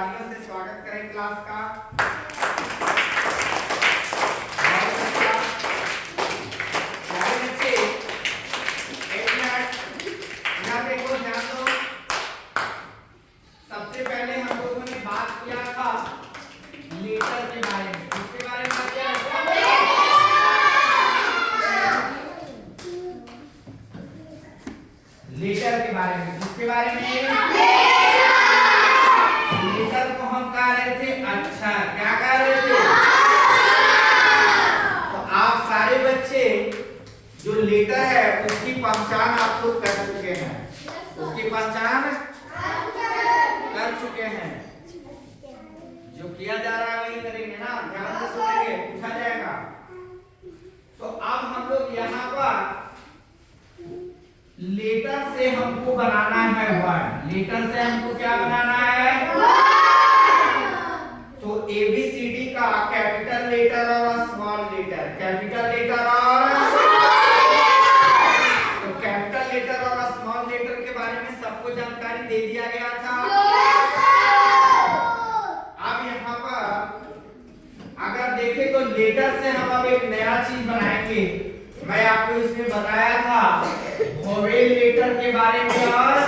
तालियों से स्वागत करें क्लास का। प्यारे बच्चे, एक मिनट यहाँ देखो, ध्यान दो। सबसे पहले हम लोगों ने बात किया था लेटर के बारे में। किसके बारे में बात किया? लेटर के बारे में। किसके बारे में? लेटर को हम कह रहे थे अक्षर। क्या कह रहे थे? तो आप सारे बच्चे जो लेटर है उसकी पहचान आप लोग कर चुके हैं। उसकी पहचान कर चुके हैं। जो किया जा रहा है वही करेंगे ना, ध्यान से सुनेंगे, पूछा जाएगा। तो अब हम लोग यहाँ पर लेटर से हमको बनाना है वर्ड। लेटर से हमको क्या बनाना है? तो ABCD का कैपिटल लेटर और स्मॉल लेटर। कैपिटल लेटर और तो कैपिटल लेटर और स्मॉल लेटर के बारे में सबको जानकारी दे दिया गया था। अब यहाँ पर अगर देखें तो लेटर से हम अब एक नया चीज बनाएंगे। मैं आपको इसमें बताया था वोवेल लेटर के बारे में और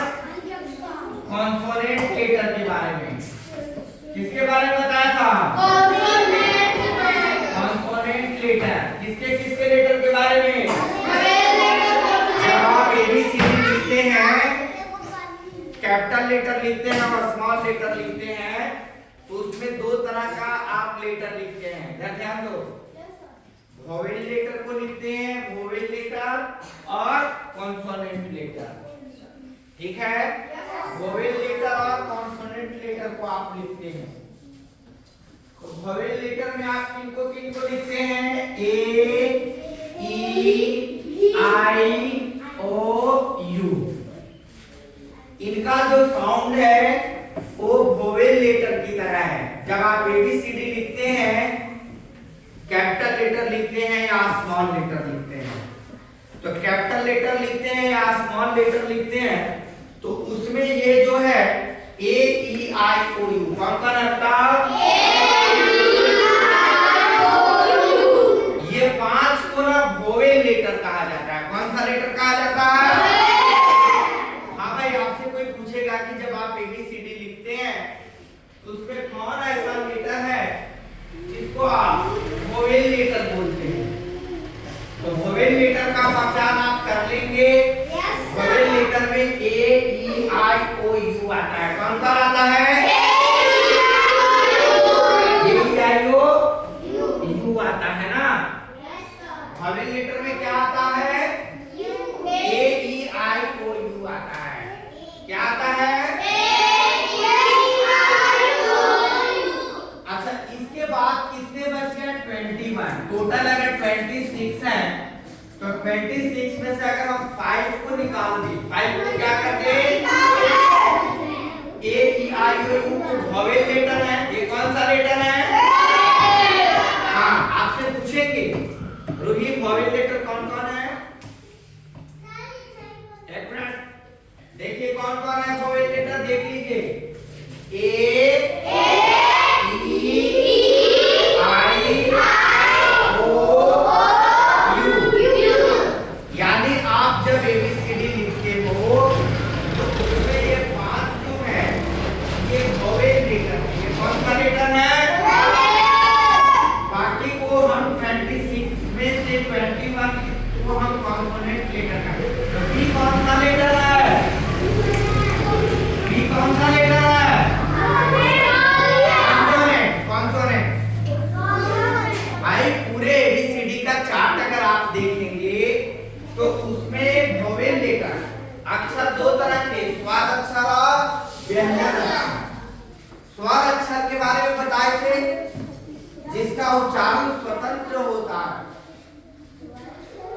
कॉन्सोनेंट लेटर के बारे में। किसके बारे में बताया था? Consonant letter. किसके किसके लेटर के बारे में? जब आप ABCD लिखते हैं, कैपिटल लेटर लिखते हैं और स्मॉल लेटर लिखते हैं, तो उसमें दो तरह का आप लेटर लिखते हैं। ध्यान दो, वोवेल लेटर को लिखते हैं वोवेल लेटर और कॉन्सोनेंट लेटर। ठीक है? वोवेल लेटर और कॉन्सोनेंट लेटर को आप लिखते हैं। तो वोवेल लेटर में आप किनको किनको लिखते हैं? A E I O U। इनका जो साउंड है वो वोवेल लेटर की तरह है। जब आप ABCD लिखते हैं, कैपिटल लेटर लिखते हैं या स्मॉल लेटर लिखते हैं, तो कैपिटल लेटर लिखते हैं या स्मॉल लेटर लिखते हैं, तो उसमें ये जो है A E I O U कौन सा रहता है? ये पांच को ना वोवेल लेटर कहा जाता है। कौन सा लेटर कहा जाता है? हाँ भाई, आपसे कोई पूछेगा कि जब आप ABCD लिखते हैं तो उसमें कौन ऐसा लेटर है जिसको आप वोवेल लेटर बोलते हैं? तो वोवेल लेटर का पहचान आप कर लेंगे। वोवेल लेटर में A E I O U आता है। कौन सा आता है? A E I O U आता है ना। वोवेल लेटर में क्या आता है? A E I O U आता है। क्या आता है? अच्छा, इसके बाद कितने बच गए? 21। टोटल अगर 26 है तो 26 में से अगर हम 5 को निकाल दें, 5 को क्या करते हैं? A E I O U को वोवेल लेटर है। ये कौन सा लेटर है? हाँ, आपसे पूछेंगे रोहित वोवेल लेटर कौन कौन है? एक मिनट, देखिए कौन कौन है वोवेल लेटर, देख लीजिए। A यानी आप जब ABCD लिखते हो तो उसमें ये पांच जो है ये वोवेल लेटर है। ये कौन सा लेटर है? बाकी को हम 26 में से 21 को हम कॉन्सोनेंट लेटर का। तो B कौन सा लेटर है? B कौन सा लेटर है? कॉन्सोनेंट। कॉन्सोनेंट भाई, पूरे ABCD का चार्ट अगर आप देखेंगे तो उसमें वोवेल लेटर अक्षर दो तरह के, स्वर अक्षर और व्यंजन अक्षर। स्वर अक्षर के बारे में बताए थे जिसका उच्चारण स्वतंत्र होता है।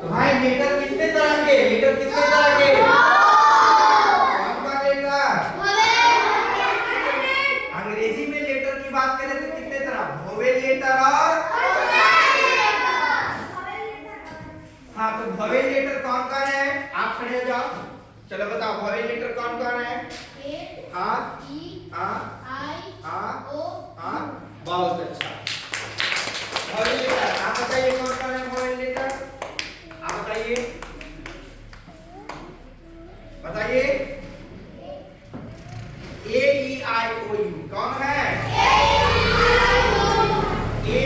तो भाई लेटर कितने तरह के? लेटर कितने तरह के? कौन सा लेटर? अंग्रेजी में लेटर की बात करें तो कितने तरह? वोवेल लेटर और हाँ, तो वोवेल लेटर कौन कौन है? आप खड़े हो जाओ, चलो बताओ वोवेल लेटर कौन कौन है? हाँ, E हाँ, I हाँ, कौन है? A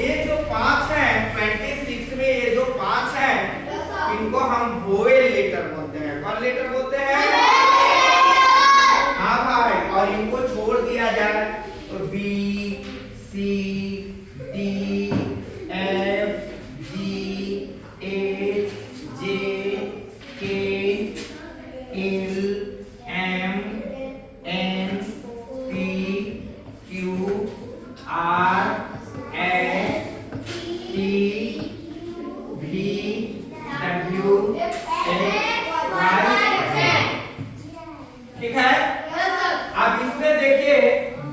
ये जो 5 है 26 में, ये जो 5 है इनको हम वोवेल लेटर बोलते हैं। कौन लेटर बोलते हैं? हाँ भाई, और इनको छोड़ दिया जाए तो B C D F G H J K L M N P Q R S T V W X Y Z। ठीक है? अब इसमें देखिए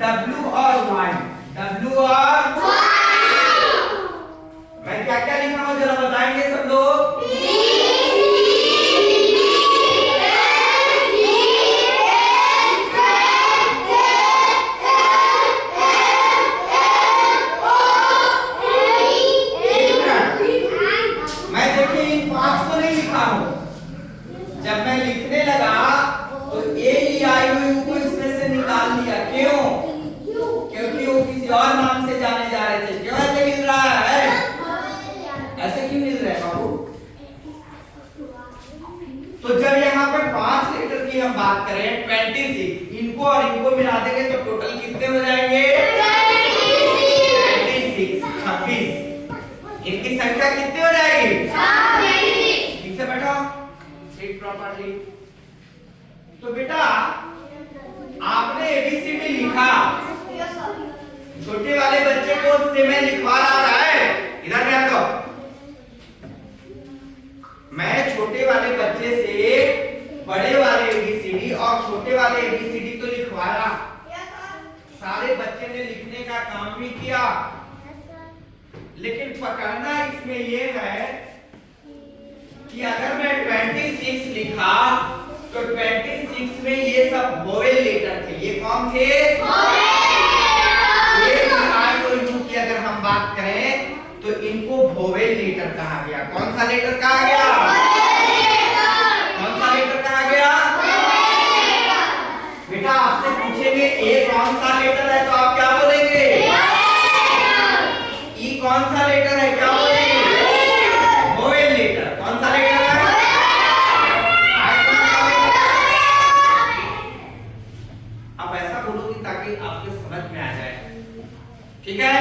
W और Y, W और मैं क्या क्या लिखा हूं जरा बताएंगे सब लोग? मैं देखिए इन 5 को नहीं लिखा हूं। जब मैं लिखने लगा तो ए ई आई ओ यू को इसमें से निकाल लिया। क्यों? क्योंकि वो किसी और नाम से जाने जा रहे थे। क्यों ऐसे मिल रहा है? ऐसे क्यों मिल रहा है बाबू? तो जब यहाँ पे 5 लेटर की हम बात करें 26, इनको और इनको मिला देंगे तो टोटल कितने हो जाएंगे? 26। इनकी संख्या कितनी हो जाएगी? ठीक से बैठो, सीट प्रॉपर्ली। तो बेटा आपने एबीसीडी लिखा, छोटे वाले बच्चे को से मैं लिखवा रहा है। इधर ध्यान दो, मैं छोटे वाले बच्चे से बड़े वाले एबीसीडी और छोटे वाले एबीसीडी तो लिखवाया। सारे बच्चे ने लिखने का काम भी किया, लेकिन पकड़ना इसमें यह है कि अगर मैं 26 लिखा तो 26 में ये सब वोवेल लेटर थे। ये कौन थे? ये आई और यू की अगर हम बात करें तो इनको वोवेल लेटर कहा गया। कौन सा लेटर कहा गया? कौन सा लेटर कहा गया? बेटा आपसे पूछेंगे ए कौन सा लेटर है तो आप क्या बोलेंगे? ई कौन सा लेटर है क्या बोलेंगे? Vowel letter. कौन सा लेटर है? आप ऐसा बोलोगे ताकि आपको समझ में आ जाए। ठीक है?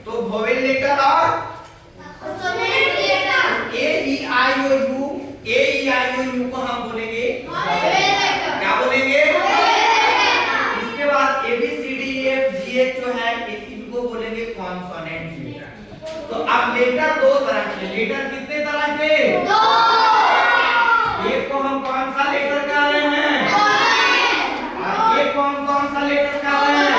तो वोवेल लेटर और ए ई आई ओ you, A E I O you को हम बोलेंगे क्या बोलेंगे? इसके बाद A B C D F G H जो है इनको बोलेंगे कॉन्सोनेंट लेटर। तो अब लेटर दो तरह के। लेटर कितने तरह के? दो। एक को हम कौन सा लेटर कह रहे हैं? और एक कौन सा लेटर कह रहे हैं?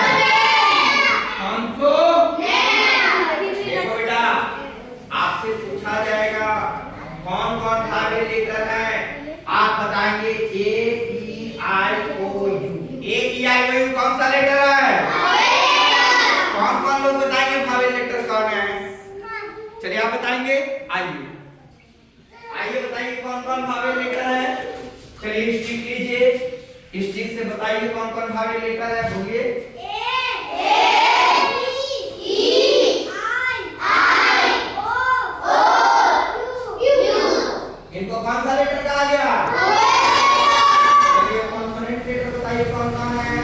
देखो बेटा आपसे पूछा जाएगा कौन कौन भावेल लेटर है, आप बताएंगे ए ई आई ओ you. A E I O you कौन सा लेटर है? कौन कौन लोग बताएंगे भावेल लेटर कौन है? चलिए आप बताएंगे। आइए बताइए कौन कौन भावेल लेटर है। चलिए स्टिक लीजिए, स्टिक से बताइए कौन कौन भावेल लेटर है। बोलिए। इनको कौन सा लेटर कहा गया? चलिए कॉन्सोनेंट लेटर बताइए कौन कौन है?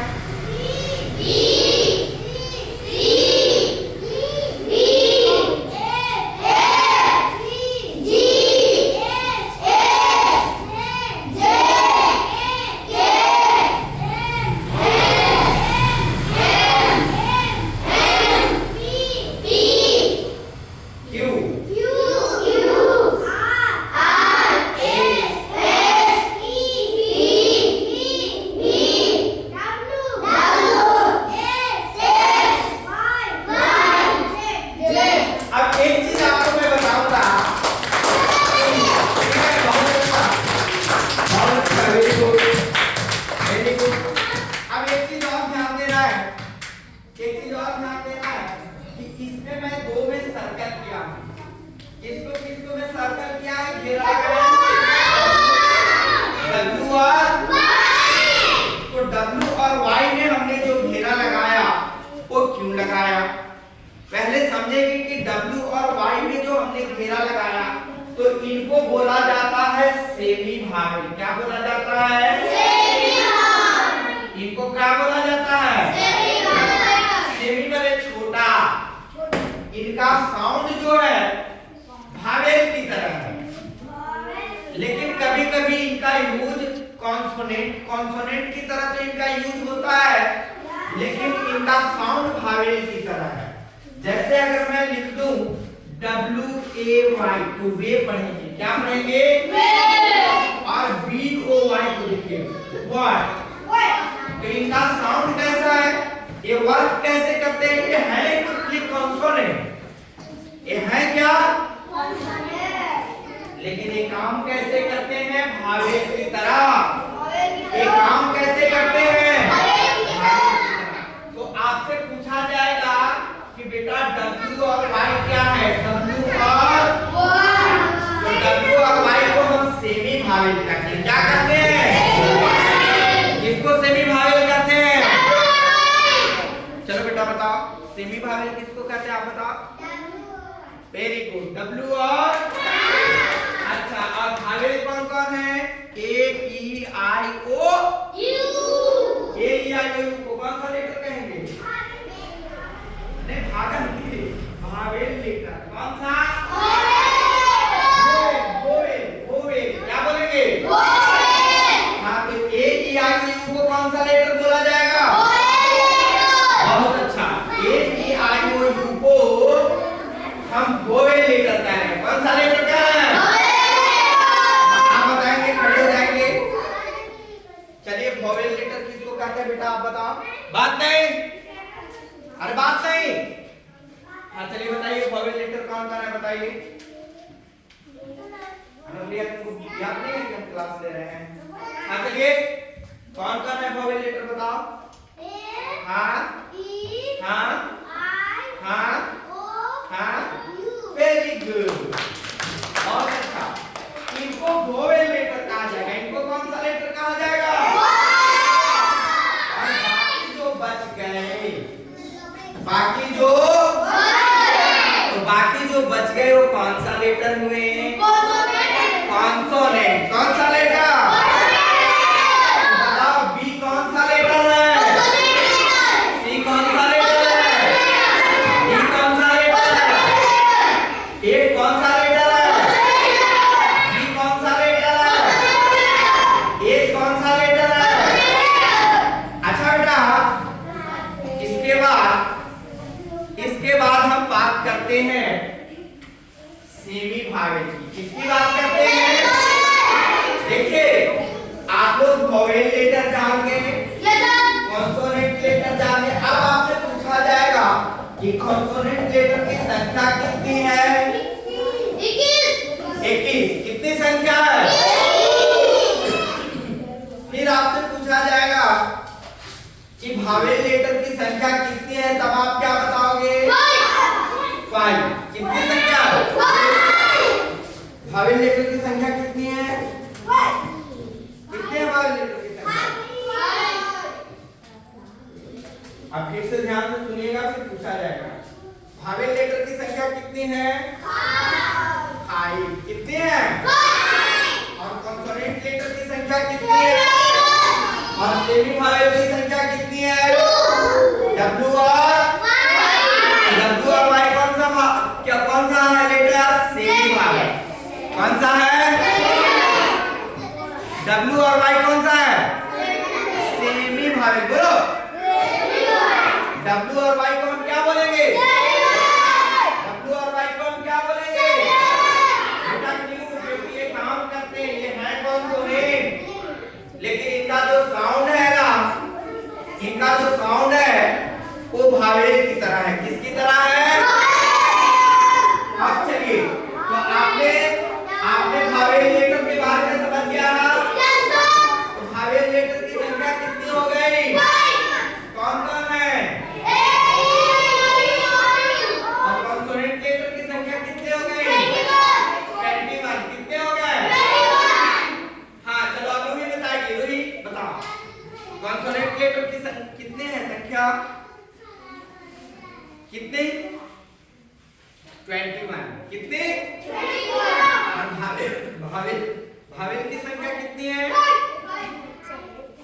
घेरा लगाया तो इनको बोला जाता है सेमी भावेल। क्या बोला जाता है? Semi vowel. इनको क्या बोला जाता है? Semi vowel. सेमी मतलब छोटा। इनका साउंड जो है भावेल की तरह है, लेकिन कभी कभी इनका यूज कॉन्सोनेंट की तरह तो इनका यूज होता है, लेकिन इनका साउंड भावेल की तरह है। जैसे अगर मैं लिख दूं WAY तो वे पढ़ेंगे। क्या पढ़ेंगे? वे। और BOY को लिखिए बॉय। तो इनका साउंड कैसा है? ये वर्क कैसे करते हैं? ये है कॉन्सोनेंट, ये है क्या? लेकिन ये काम कैसे करते हैं? भावेल की तरह। ये काम कैसे करते हैं? तो आपसे पूछा जाएगा कि बेटा W और Y क्या है? W और Y को हम सेमी भावेल कहते हैं। क्या कहते हैं? किसको सेमी भावेल कहते हैं? चलो बेटा बताओ, सेमी भावेल किसको कहते हैं? आप बताओ। वेरी गुड, W और अच्छा, और भावेल कौन कौन है? A E I O U। A E I O U को कौन सा लेटर कहेंगे? नहीं, भागन की भावेल लेटर कौन सा? वोवेल। वोवेल क्या बोलेंगे? हाँ, तो A E I O U को कौन सा लेटर बोला जाएगा? बहुत अच्छा, A E I O U को हम वोवेल लेटर कह रहे हैं। कौन सा लेटर कह रहे हैं? आप बताएंगे, खड़े हो जाएंगे। चलिए, वोवेल लेटर किसको कहते हैं बेटा? आप बताओ। बात नहीं, अरे बात नहीं। हाँ चलिए बताइए, वोवेल लेटर कौन कौन है? बताइए। याद नहीं है कि हम क्लास ले रहे हैं? हाँ चलिए, कौन कौन है वोवेल लेटर? बताओ। हाँ हाँ हाँ हाँ, वेरी गुड, बहुत अच्छा। इनको वोवेल लेटर कहा जाएगा। इनको कौन सा लेटर कहा जाएगा? और बाकी जो बच गए, बाकी जो बच गए वो कौन सा लेटर हुए? कॉन्सोनेंट। कौन सा लेटर? बताओ, B कौन सा लेटर है? C कौन सा लेटर है? D कौन सा लेटर है? A कौन सा लेटर है? G कौन सा लेटर है? H कौन सा लेटर है? अच्छा बेटा, इसके बाद हम बात करते हैं सेमी भावेल की। किसकी बात करते हैं? देखिए, आप लोग वोवेल लेटर जान गए, कॉन्सोनेंट लेटर जान गए। अब आपसे पूछा जाएगा कि कॉन्सोनेंट लेटर की संख्या कितनी है? 21। कितनी संख्या है? फिर आपसे पूछा जाएगा कि भावेल लेटर की संख्या कितनी है, तब आप क्या बताओगे? 5। कितनी संख्या? भावेल लेटर की संख्या कितनी है? कितनी है भावेल लेटर की संख्या? अब फिर से ध्यान से सुनिएगा, फिर पूछा जाएगा। भावेल लेटर की संख्या कितनी है? 5। कितनी है? और कॉन्सोनेंट लेटर की संख्या कितनी है? और सेमी भावेल की संख्या कितनी है? W और Y कौन सा है लेटर? Semi vowel. कौन सा है? W और Y कौन सा है? Semi vowel. बोलो, W और Y को हम क्या बोलेंगे? W और Y को हम क्या बोलेंगे? बेटा क्यों? क्योंकि ये काम करते हैं, ये है कॉन्सोनेंट, लेकिन इनका जो साउंड है ना, इनका जो साउंड है वो भावेल की तरह है। किसकी तरह है? अब चलिए, तो आपने भावेल लेटर के बारे में समझ गया ना? तो भावेल लेटर की संख्या कितनी हो गई? कौन कौन है? 21। कितने? 21। और भावेल की संख्या कितनी है?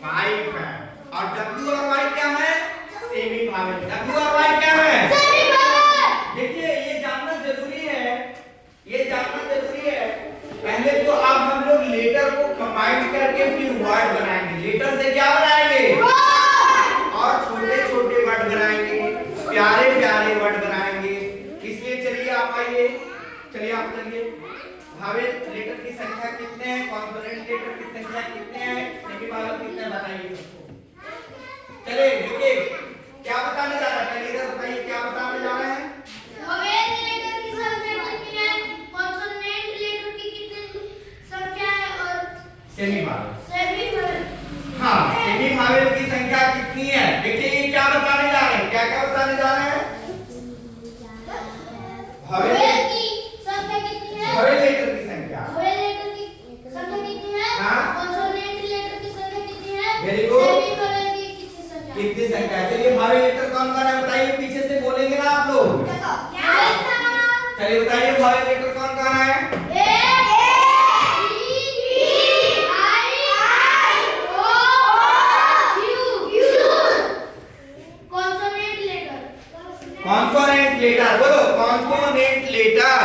5 है। और W और Y क्या है? Semi vowel. W और Y क्या है? Semi vowel. देखिए ये जानना जरूरी है, ये जानना जरूरी है। पहले तो अब हम लोग लेटर को कंबाइन करके फिर वर्ड बनाएंगे। लेटर से क्या बनाएंगे? और छोटे छोटे वर्ड बनाएंगे, प्यारे प्यारे वर्ड बनाएंगे। इसलिए चलिए आप आइए, चलिए आप चलिए। भावेल लेटर की संख्या कितने हैं? कॉन्सोनेंट लेटर की संख्या कितने हैं? सेमी भावेल कितने हैं? बताइए सबको। चलिए देखिए क्या बताने जा रहा है, पहले इधर बताइए क्या बताने जा रहे हैं। भावेल लेटर की संख्या कितनी है? कॉन्सोनेंट लेटर की कितनी संख्या है? और सेमी भावेल। Semi vowel. हाँ, सेमी भावेल की संख्या कितनी है? देखिए ये क्या बताने जा रहे हैं, क्या क्या बताने जा रहे हैं? भावेल की संख्या कितनी है? भावेल लेटर की संख्या। भावेल लेटर की संख्या कितनी है? हाँ? कॉन्सोनेंट लेटर की संख्या कितनी है? Very good। सेमी भावेल की कितनी संख्या? कितनी संख्या है? चलिए भावेल लेटर कौन कौन है बताइए, पीछे से बोलेंगे ना आप लोग। चलिए बताइए भावेल लेटर कौन कौन है? कॉन्सोनेंट लेटर बोलो, कॉन्सोनेंट लेटर।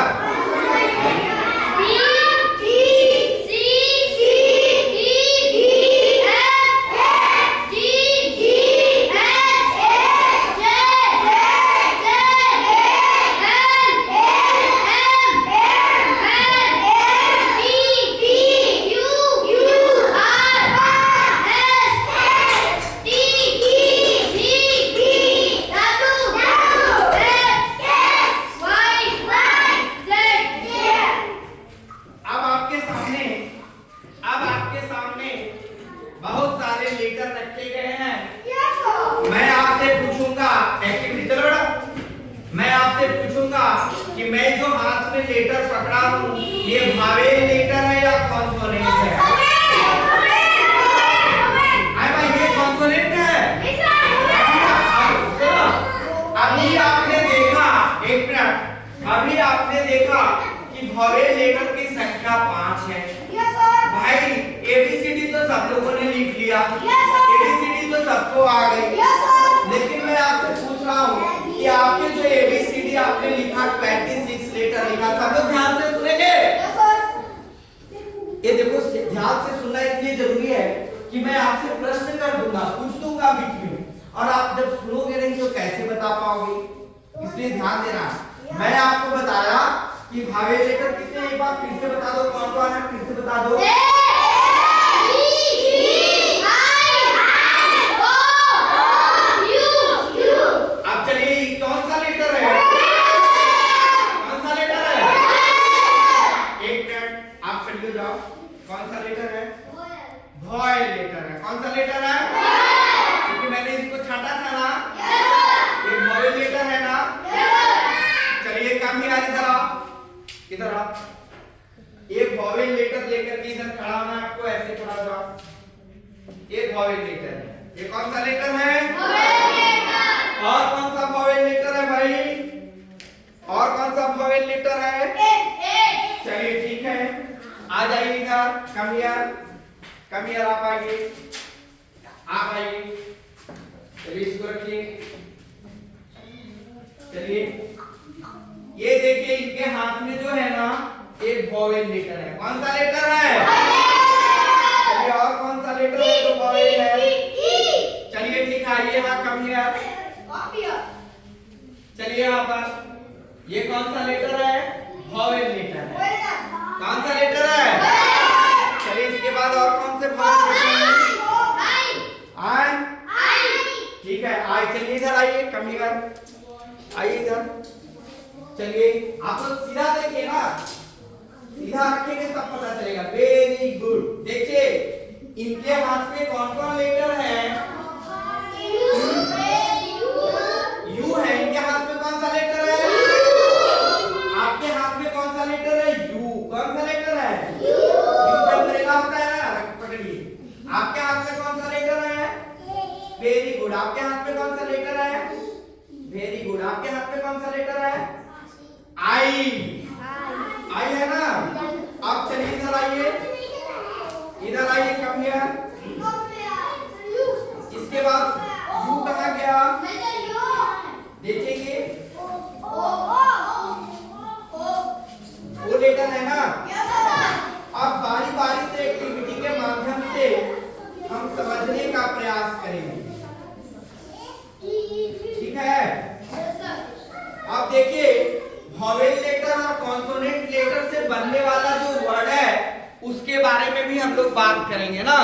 अब आपके सामने बहुत सारे लेटर रखे गए हैं। मैं आपसे पूछूंगा, एक्टिविटी चलो बेटा, मैं आपसे पूछूंगा कि मैं जो हाथ में लेटर पकड़ा हूँ ये भावेल लेटर है या कॉन्सोनेंट है? भाई ये कॉन्सोनेंट है। अभी आपने देखा, एक मिनट, अभी आपने देखा कि भावेल लेटर की संख्या 5 है। भाई एबीसीडी तो सब लोगों ने लिख लिया, एबीसीडी तो सबको आ गई, लेकिन मैं आपसे पूछ रहा हूँ कि आपके जो एबीसीडी आपने लिखा 26 लेटर लिखा, सब लोग ध्यान से सुनेंगे। ये देखो ध्यान से सुनना इसलिए जरूरी है कि मैं आपसे प्रश्न कर दूंगा, पूछ दूंगा बीच में, और आप जब सुनोगे नहीं तो कैसे बता पाओगे, इसलिए ध्यान देना। मैंने आपको बताया कि भावेल लेटर कितने, एक बार फिर से बता दो कौन कौन है, फिर से बता दो। अब चलिए कौन सा लेटर है, कौन सा लेटर है? एक मिनट आप चलिए जाओ, कौन सा लेटर है? भावेल लेटर है। कौन सा लेटर है? क्योंकि मैंने इसको छाटा था ना, ये भावेल लेटर है ना। चलिए काम ही इधर आओ, इधर आओ। ये भावेल लेटर लेकर के इधर खड़ा होना, आपको ऐसे खड़ा हो जाओ। ये भावेल लेटर है, ये कौन सा लेटर है? और कौन सा भावेल लेटर है भाई? और कौन सा भावेल लेटर है? चलिए ठीक है, आ जाइए इधर, कम हियर आप आइए, आप आइए। चलिए इसको रखिए। चलिए ये देखिए इनके हाथ में जो है ना एक भावेल लेटर है। कौन सा लेटर है? चलिए और कौन सा लेटर है जो भावेल है? चलिए ठीक है, आइए हाँ कम हियर। चलिए यहाँ पर ये कौन सा लेटर है? भावेल लेटर है। कौन सा लेटर है? चलिए इसके बाद और कौन से भावेल लेटर हैं? आई। ठीक है, आई। चलिए इधर आइए, कम हियर आइए इधर। चलिए आप लोग सीधा देखिए ना, सीधा रखेंगे तब पता चलेगा। Very good. देखिए इनके हाथ में कौन कौन लेटर है? यू है। इनके हाथ में कौन सा लेटर है? आपके हाथ में कौन सा लेटर है? यू। कौन सा लेटर है? यू से अम्ब्रेला होता है ना, पकड़िए। आपके हाथ में कौन सा लेटर है? Very good. आपके हाथ में कौन सा लेटर है? Very good. आपके हाथ में कौन सा लेटर है? आई। दो लेटर है ना। Yes sir. अब बारी बारी से एक्टिविटी के माध्यम से हम समझने का प्रयास करेंगे, ठीक है। Yes sir. अब देखिए वॉवेल लेटर और कॉन्सोनेंट लेटर से बनने वाला जो वर्ड है उसके बारे में भी हम लोग बात करेंगे ना।